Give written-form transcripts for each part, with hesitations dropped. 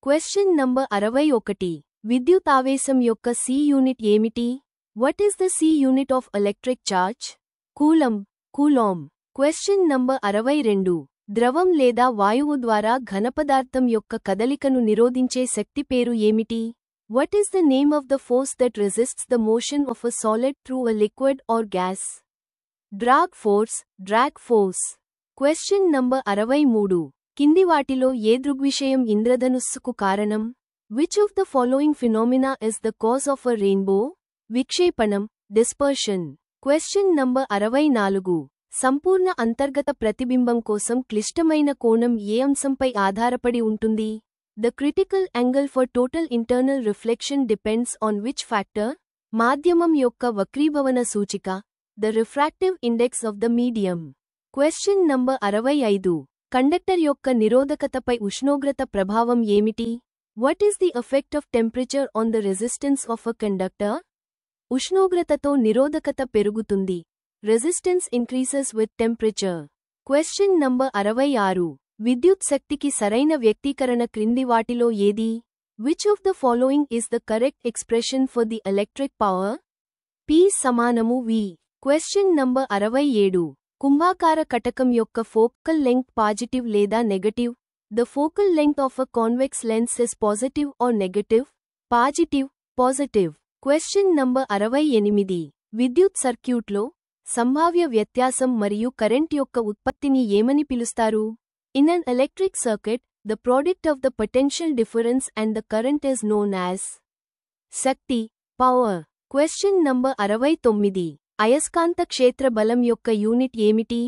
Question number 61. విద్యుతావేశం యొక్క SI unit ఏమిటి? What is the SI unit of electric charge? Coulomb, coulomb. Question number 62. ద్రవం లేదా వాయువు ద్వారా ఘనపదార్థం యొక్క కదలికను నిరోధించే శక్తి పేరు ఏమిటి? What is the name of the force that resists the motion of a solid through a liquid or gas? Drag force, drag force. Question number 63. కింది వాటిలో ఏ దృగ్విషయం ఇంద్రధనుస్సుకు కారణం? Which of the following phenomena is the cause of a rainbow? విక్షేపణం, dispersion. Question number 64. సంపూర్ణ అంతర్గత ప్రతిబింబం కోసం క్లిష్టమైన కోణం ఏ అంశంపై ఆధారపడి ఉంటుంది? The critical angle for total internal reflection depends on which factor? మాధ్యమం యొక్క వక్రీభవన సూచిక, the refractive index of the medium. Question number 65. Conductor యొక్క నిరోధకతపై ఉష్ణోగ్రత ప్రభావం ఏమిటి? What is the effect of temperature on the resistance of a conductor? ఉష్ణోగ్రతతో నిరోధకత పెరుగుతుంది. Resistance increases with temperature. Question number 66. విద్యుత్ శక్తికి సరైన వ్యక్తీకరణ క్రింది వాటిలో ఏది? Which of the following is the correct expression for the electric power? P సమానము V. Question number 67. కుంభాకార కటకం యొక్క ఫోకల్ లెంగ్త్ పాజిటివ్ లేదా negative? The focal length of a convex lens is positive or negative? Positive, positive. Question number 68. విద్యుత్ సర్క్యూట్లో సంభావ్య వ్యత్యాసం మరియు current యొక్క ఉత్పత్తిని ఏమని పిలుస్తారు? In an electric circuit, the product of the potential difference and the current is known as Shakti, power. Question number 69. అయస్కాంత క్షేత్ర బలం యొక్క యూనిట్ ఏమిటి?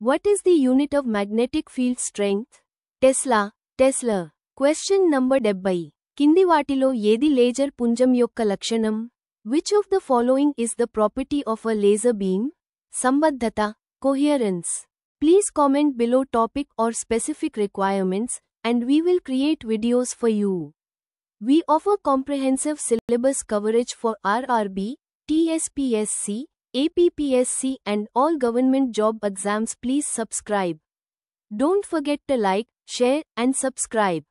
What is the unit of magnetic field strength? Tesla, Tesla. Question number 70. కింది వాటిలో ఏది laser పుంజం యొక్క లక్షణం? Which of the following is the property of a laser beam? సంబద్ధత, coherence. Please comment below topic or specific requirements, and we will create videos for you. We offer comprehensive syllabus coverage for RRB, TSPSC, APPSC and all government job exams. Please subscribe. Don't forget to like, share and subscribe.